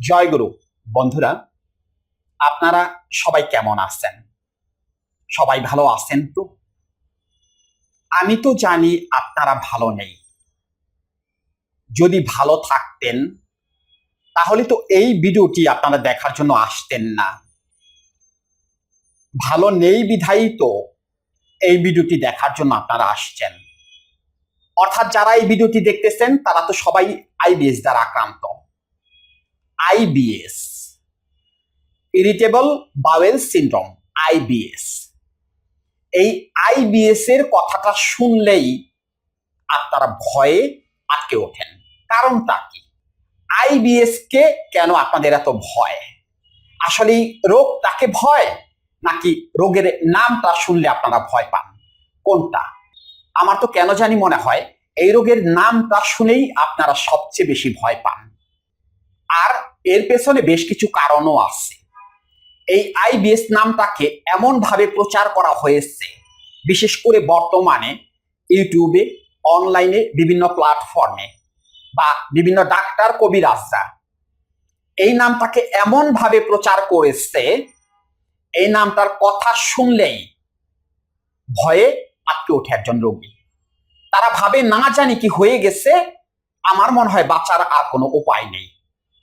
জয়গুরু। বন্ধুরা, আপনারা সবাই কেমন আছেন? সবাই ভালো আছেন তো? আমি তো জানি আপনারা ভালো নেই। যদি ভালো থাকতেন তাহলে তো এই ভিডিওটি আপনারা দেখার জন্য আসতেন না। ভালো নেই বিধায়ী তো এই ভিডিওটি দেখার জন্য আপনারা আসছেন। অর্থাৎ যারা এই ভিডিওটি দেখতেছেন তারা তো সবাই আইবিএস দ্বারা আক্রান্ত। IBS, irritable bowel syndrome, IBS. এই আইবিএস এর কথাটা শুনলেই আপনারা ভয়ে আটকে ওঠেন। কারণটা কি? আইবিএস কে কেন আপনাদের এত ভয়? আসলে রোগটাকে ভয়, নাকি রোগের নামটা শুনলে আপনারা ভয় পান? কোনটা? আমার তো কেন জানি মনে হয় এই রোগের নামটা শুনেই আপনারা সবচেয়ে বেশি ভয় পান। আর এর পেছনে বেশ কিছু কারণও আছে। এই আইবিএস নামটাকে এমন ভাবে প্রচার করা হয়েছে, বিশেষ করে বর্তমানে ইউটিউবে, অনলাইনে, বিভিন্ন প্ল্যাটফর্মে বা বিভিন্ন ডাক্তার কবিরাজরা এই নামটাকে এমন ভাবে প্রচার করেছে, এই নামটার কথা শুনলেই ভয়ে আটকে ওঠে একজন রোগী। তারা ভাবে না জানি কি হয়ে গেছে, আমার মনে হয় বাঁচার আর কোনো উপায় নেই।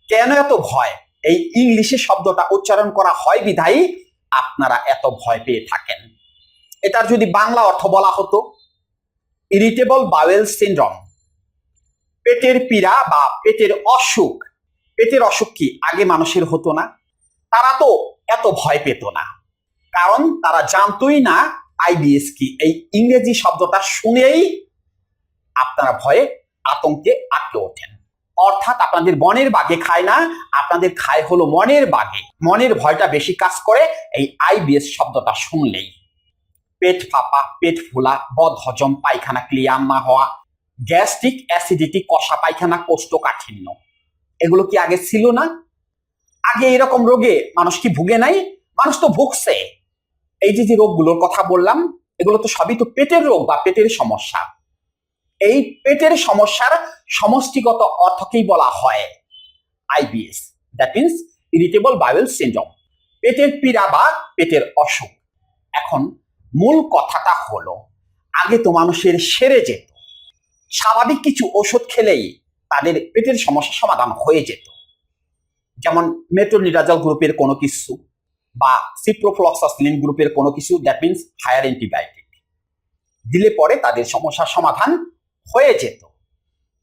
কেন এত ভয়? এই ইংলিশে শব্দটা উচ্চারণ করা হয় বিধায়ী আপনারা এত ভয় পেয়ে থাকেন। এটার যদি বাংলা অর্থ বলা হতো ইরিটেবল বাওয়েল সিনড্রোম, পেটের পীড়া বা পেটের অসুখ। পেটের অসুখ কি আগে মানুষের হতো না? তারা তো এত ভয় পেত না, কারণ তারা জানতোই না আইবিএস কি। এই ইংরেজি শব্দটা শুনেই আপনারা ভয়ে আতঙ্কে আটকে ওঠেন। অর্থাৎ আপনাদের মনের বাগে খায় না, আপনাদের খায় হলো মনের বাগে। মনের ভয়টা বেশি কাজ করে এই আইবিএস শব্দটা শুনলেই। পেট ফাঁপা, পেট ফোলা, বদহজম, পায়খানা ক্লিয়ার না হওয়া, গ্যাস্ট্রিক অ্যাসিডিটি, কষা পায়খানা, কোষ্ঠকাঠিন্য, এগুলো কি আগে ছিল না? আগে এরকম রোগে মানুষ কি ভুগে নাই? মানুষ তো ভুগছে। এই যে রোগগুলোর কথা বললাম, এগুলো তো সবই তো পেটের রোগ বা পেটের সমস্যা। এই পেটের সমস্যার সমষ্টিগত অর্থকেই বলা হয় IBS, that means irritable bowel syndrome, পেটের পীড়া বা পেটের অসুখ। এখন মূল কথাটা হলো, আগে তো মানুষের সেরে যেত, স্বাভাবিক কিছু ওষুধ খেলেই তাদের পেটের সমস্যা সমাধান হয়ে যেত। যেমন মেট্রোনিডাজল গ্রুপের কোনো কিছু বা সিপ্রোফ্লক্সাসিলিন গ্রুপের কোনো কিছু, দ্যাট মিনস হায়ার অ্যান্টিবায়োটিক দিলে পরে তাদের সমস্যার সমাধান হয়ে যেত।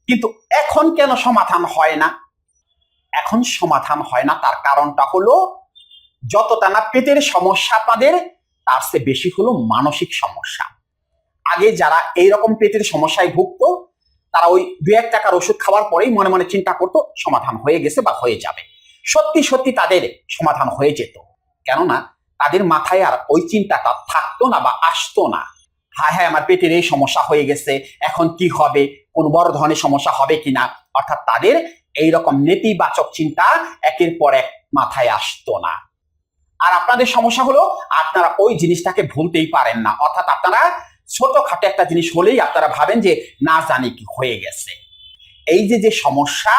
কিন্তু এখন কেন সমাধান হয় না? এখন সমাধান হয় না তার কারণটা হলো, যতটা না পেটের সমস্যা আপনাদের, তার চেয়ে বেশি হলো মানসিক সমস্যা। আগে যারা এইরকম পেটের সমস্যায় ভুগতো, তারা ওই 2-1 টাকার ওষুধ খাওয়ার পরেই মনে মনে চিন্তা করতো সমাধান হয়ে গেছে বা হয়ে যাবে। সত্যি সত্যি তাদের সমাধান হয়ে যেত, কেননা তাদের মাথায় আর ওই চিন্তাটা থাকতো না বা আসতো না। হ্যাঁ হ্যাঁ, আমার পেটের এই সমস্যা হয়ে গেছে, এখন কি হবে, কোন বড় ধরনের সমস্যা হবে কিনা। অর্থাৎ তাদের এইরকম নেতিবাচক চিন্তা একের পর এক মাথায় আসতো না। আর আপনাদের সমস্যা হলো, আপনারা ওই জিনিসটাকে ভুলতেই পারেন না। অর্থাৎ আপনারা ছোটখাটো একটা জিনিস হলেই আপনারা ভাবেন যে না জানি কি হয়ে গেছে। এই যে সমস্যা,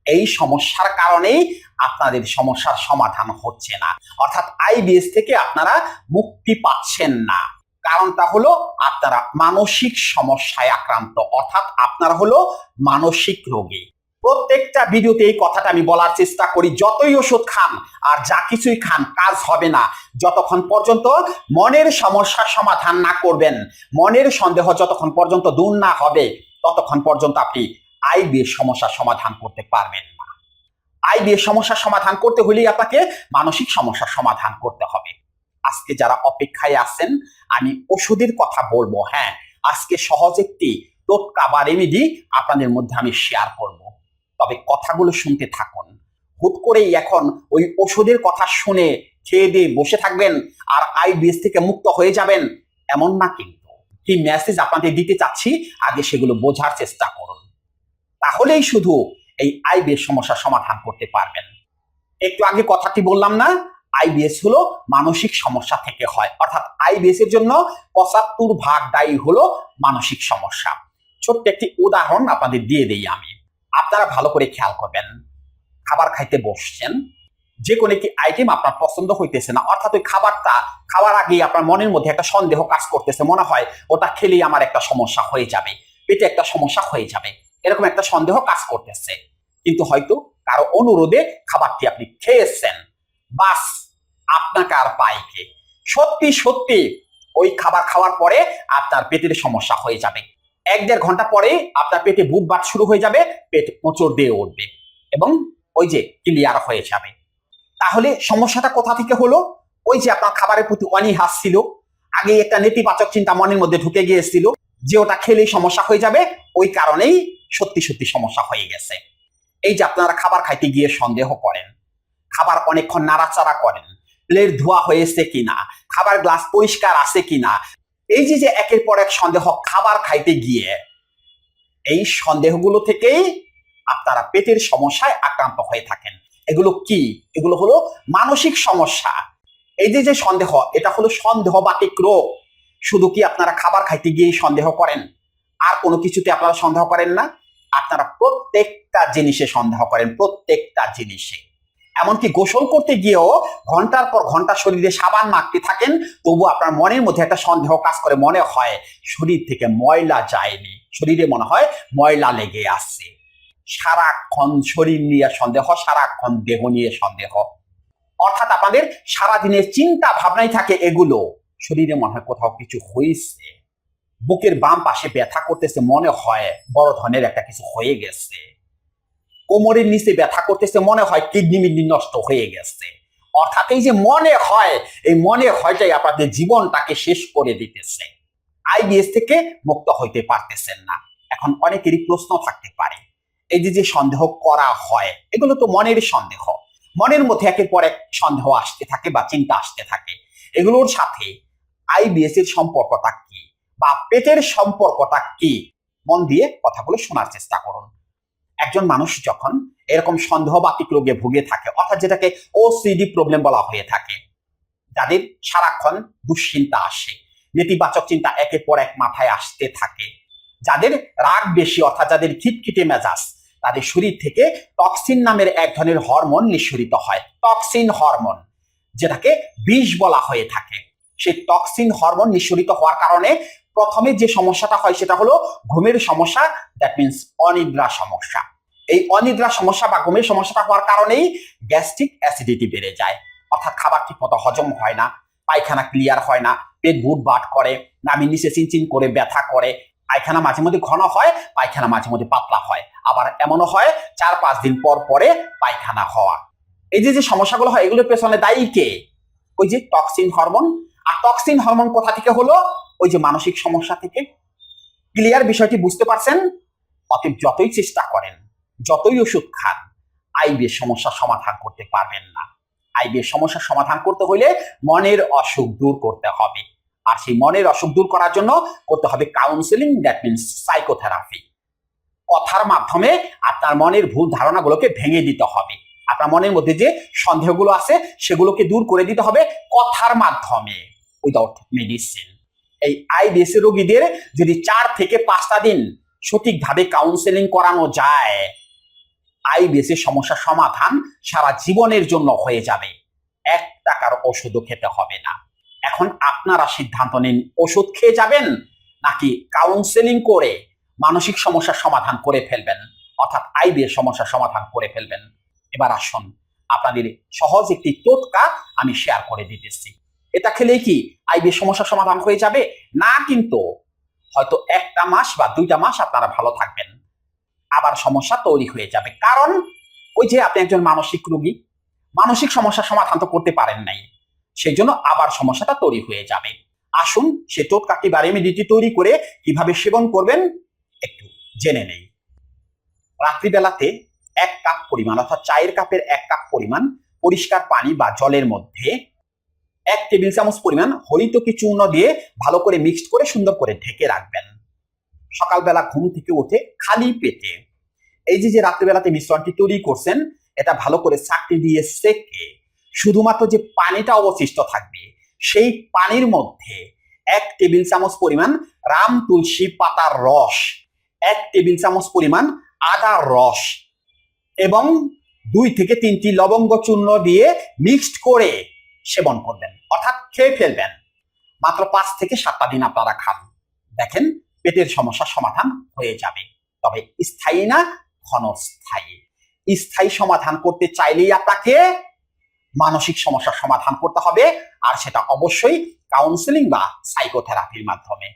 এই সমস্যার কারণেই আপনাদের সমস্যার সমাধান হচ্ছে না। অর্থাৎ আইবিএস থেকে আপনারা মুক্তি পাচ্ছেন না। কারণটা হলো আপনারা মানসিক সমস্যায় আক্রান্ত, অর্থাৎ আপনারা হলো মানসিক রোগী। প্রত্যেকটা ভিডিওতে এই কথাটা আমি বলার চেষ্টা করি, যতই ওষুধ খান আর যা কিছুই খান, কাজ হবে না যতক্ষণ পর্যন্ত মনের সমস্যার সমাধান না করবেন। মনের সন্দেহ যতক্ষণ পর্যন্ত দূর না হবে, ততক্ষণ পর্যন্ত আপনি আইবিএস সমস্যার সমাধান করতে পারবেন না। আইবিএস সমস্যার সমাধান করতে হলেই আপনাকে মানসিক সমস্যার সমাধান করতে হবে। আজকে যারা অপেক্ষায় আছেন, আমি ওষুধের কথা বলবো। হ্যাঁ, আজকে সহজ একটি টোটকা বা রেমেডি আপনাদের মধ্যে আমি শেয়ার করব, তবে কথাগুলো শুনতে থাকুন। হুট করেই এখন ওই ওষুধের কথা শুনে খেয়ে দিয়ে বসে থাকবেন আর আইবিএস থেকে মুক্ত হয়ে যাবেন, এমন না। কিন্তু কি মেসেজ আপনাদের দিতে চাচ্ছি, আগে সেগুলো বোঝার চেষ্টা করুন, তাহলেই শুধু এই আইবিএস সমস্যার সমাধান করতে পারবেন। একটু আগে কথাটি বললাম না, আইবিএস হলো মানসিক সমস্যা থেকে হয়। অর্থাৎ আইবিএস এর জন্য 75% দায়ী হলো মানসিক সমস্যা। ছোট্ট একটি উদাহরণ আপনাদের দিয়ে দেই আমি, আপনারা ভালো করে খেয়াল করবেন। খাবার খাইতে বসছেন, যে কোনো একটি আইটেম আপনার পছন্দ হইতেছে না, অর্থাৎ ওই খাবারটা খাওয়ার আগেই আপনার মনের মধ্যে একটা সন্দেহ কাজ করতেছে, মনে হয় ওটা খেলেই আমার একটা সমস্যা হয়ে যাবে, পেটে একটা সমস্যা হয়ে যাবে, এরকম একটা সন্দেহ কাজ করতেছে। কিন্তু হয়তো কারো অনুরোধে খাবারটি আপনি খেয়েছেন, বাস আপনাকে আর পাইকে সত্যি সত্যি ওই খাবার খাওয়ার পরে আপনার পেটের সমস্যা হয়ে যাবে। 1-1.5 ঘন্টা পরে আপনার পেটে বুটবাট শুরু হয়ে যাবে, পেট মোচড় দিয়ে উঠবে এবং ওই যে ক্লিয়ার হয়ে যাবে। তাহলে সমস্যাটা কোথা থেকে হলো? ওই যে আপনার খাবারের প্রতি অনীহা ছিল, আগে একটা নেতিবাচক চিন্তা মনের মধ্যে ঢুকে গিয়েছিল যে ওটা খেলেই সমস্যা হয়ে যাবে, ওই কারণেই সত্যি সত্যি সমস্যা হয়ে গেছে। এই যে আপনারা খাবার খাইতে গিয়ে সন্দেহ করেন, খাবার অনেকক্ষণ নাড়াচাড়া করেন, প্লেট ধোয়া হয়েছে কিনা, খাবার গ্লাস পরিষ্কার আছে কিনা, এই যে একের পর এক সন্দেহ খাবার খাইতে গিয়ে, এই সন্দেহগুলো থেকেই আপনারা পেটের সমস্যায় আক্রান্ত হয়ে থাকেন। এগুলো কি? এগুলো হলো মানসিক সমস্যা। এই যে সন্দেহ, এটা হলো সন্দেহবাতিক রোগ। শুধু কি আপনারা খাবার খাইতে গিয়েই সন্দেহ করেন, আর কোনো কিছুতে আপনারা সন্দেহ করেন না? আপনারা প্রত্যেকটা জিনিসে সন্দেহ করেন, প্রত্যেকটা জিনিসে। এমনকি গোসল করতে গিয়েও ঘন্টার পর ঘন্টা শরীরে সাবান মাখতে থাকেন, তবু আপনার মনের মধ্যে একটা সন্দেহ কাজ করে, মনে হয় শরীর থেকে ময়লা যায়নি, শরীরে মনে হয় ময়লা লেগে আসছে। সারাক্ষণ শরীর নিয়ে সন্দেহ, সারাক্ষণ দেহ নিয়ে সন্দেহ, অর্থাৎ আপনাদের সারাদিনের চিন্তা ভাবনাই থাকে এগুলো। শরীরে মনে হয় কোথাও কিছু হয়েছে, বুকের বাম পাশে ব্যথা করতেছে, মনে হয় বড় ধরনের একটা কিছু হয়ে গেছে, কোমরের নিচে ব্যথা করতেছে, মনে হয় কিডনি মিডনি নষ্ট হয়ে গেছে। অর্থাৎ এই যে মনে হয়, এই মনে হয়টাই আপনাদের জীবনটাকে শেষ করে দিতেছে। আইবিএস থেকে মুক্ত হইতে পারতেছেন না। এখন অনেকেরই প্রশ্ন থাকতে পারে, এই যে সন্দেহ করা হয়, এগুলো তো মনের সন্দেহ, মনের মধ্যে একের পর এক সন্দেহ আসতে থাকে বা চিন্তা আসতে থাকে, এগুলোর সাথে আইবিএস এর সম্পর্কটা কি বা পেটের সম্পর্কটা কি? মন দিয়ে কথাগুলো শোনার চেষ্টা করুন। একজন মানুষ যখন এরকম সন্দেহবাতিক রোগে ভুগে থাকে, অর্থাৎ যেটাকে ওসিডি প্রবলেম বলা হয়ে থাকে, যাদের সারাক্ষণ দুশ্চিন্তা আসে, নেতিবাচক চিন্তা একের পর এক মাথায় আসতে থাকে, যাদের রাগ বেশি, অর্থাৎ যাদের খিটখিটে মেজাজ, তাদের শরীর থেকে টক্সিন নামের এক ধরনের হরমোন নিঃসরিত হয়, টক্সিন হরমোন, যেটাকে বিষ বলা হয়ে থাকে। সেই টক্সিন হরমোন নিঃসরিত হওয়ার কারণে প্রথমে যে সমস্যাটা হয় সেটা হলো ঘুমের সমস্যা, দ্যাট মিনস অনিদ্রা সমস্যা। এই অনিদ্রা সমস্যা বা ঘুমের সমস্যাটা হওয়ার কারণেই গ্যাস্ট্রিক অ্যাসিডিটি বেড়ে যায়, অর্থাৎ খাবার ঠিক মতো হজম হয় না, পায়খানা ক্লিয়ার হয় না, পেট বুট বাট করে, নামি নিচে চিনচিন করে ব্যথা করে, পায়খানা মাঝে মধ্যে ঘন হয়, পায়খানা মাঝে মধ্যে পাতলা হয়, আবার এমনও হয় 4-5 দিন পর পরে পায়খানা হওয়া। এই যে সমস্যাগুলো হয়, এগুলোর পেছনে দায়ী কে? ওই যে টক্সিন হরমোন। আর টক্সিন হরমোন কোথা থেকে হলো? ওই যে মানসিক সমস্যা থেকে। ক্লিয়ার বিষয়টি বুঝতে পারছেন? অতএব যতই চেষ্টা করেন, যতই ওষুধ খান, আইবিএস সমস্যার সমাধান করতে পারবেন না। আইবিএস সমস্যার সমাধান করতে হলে মনের অসুখ দূর করতে হবে, আর সেই মনের অসুখ দূর করার জন্য করতে হবে কাউন্সেলিং, দ্যাট মিনস সাইকোথেরাপি। কথার মাধ্যমে আপনার মনের ভুল ধারণাগুলোকে ভেঙে দিতে হবে, আপনার মনের মধ্যে যে সন্দেহগুলো আছে সেগুলোকে দূর করে দিতে হবে কথার মাধ্যমে, উইদাউট মেডিসিন। এই আইবিএস রোগীদের যদি 4 থেকে 5টা দিন সঠিকভাবে কাউন্সেলিং করানো যায়, আইবিএস এর সমস্যার সমাধান সারা জীবনের জন্য হয়ে যাবে, 1 টাকার ওষুধও খেতে হবে না। এখন আপনারা সিদ্ধান্ত নিন, ওষুধ খেয়ে যাবেন নাকি কাউন্সেলিং করে মানসিক সমস্যার সমাধান করে ফেলবেন, অর্থাৎ আইবিএস সমস্যার সমাধান করে ফেলবেন। এবার আসুন আপনাদের সহজ একটি টোটকা আমি শেয়ার করে দিতেছি। এটা খেলেই কি আইবিএস সমস্যার সমাধান হয়ে যাবে? না, কিন্তু হয়তো 1টা মাস বা 2টা মাস আপনারা ভালো থাকবেন, আবার সমস্যা তৈরি হয়ে যাবে। কারণ ওই যে আপনি একজন মানসিক রোগী, মানসিক সমস্যার সমাধান তো করতে পারেন নাই, সেই জন্য আবার সমস্যাটা তৈরি হয়ে যাবে। আসুন সে টোটকাটি বা রেমেডিটি তৈরি করে কিভাবে সেবন করবেন একটু জেনে নেই। রাত্রিবেলাতে 1 কাপ পরিমাণ, অর্থাৎ চায়ের কাপের 1 কাপ পরিমাণ পরিষ্কার পানি বা জলের মধ্যে 1 টেবিল চামচ পরিমাণ হরিতকি চূর্ণ দিয়ে ভালো করে মিক্সড করে সুন্দর করে ঢেকে রাখবেন। সকালবেলা ঘুম থেকে উঠে খালি পেটে এই যে রাত্রিবেলাতে মিশ্রণটি তৈরি করছেন, এটা ভালো করে চাকতি দিয়ে সেকে শুধুমাত্র যে পানিটা অবশিষ্ট থাকবে, সেই পানির মধ্যে 1 টেবিল চামচ পরিমাণ রাম তুলসী পাতার রস, 1 টেবিল চামচ পরিমাণ আদার রস এবং 2 থেকে 3টি লবঙ্গ চূর্ণ দিয়ে মিক্সড করে সেবন করবেন, অর্থাৎ খেয়ে ফেলবেন। মাত্র 5 থেকে 7টা দিন আপনারা খান, দেখেন পেটের সমস্যার সমাধান হয়ে যাবে। তবে স্থায়ী না, ক্ষণস্থায়ী। স্থায়ী সমাধান করতে চাইলেই আপনাকে মানসিক সমস্যার সমাধান করতে হবে, আর সেটা অবশ্যই কাউন্সেলিং বা সাইকোথেরাপির মাধ্যমে।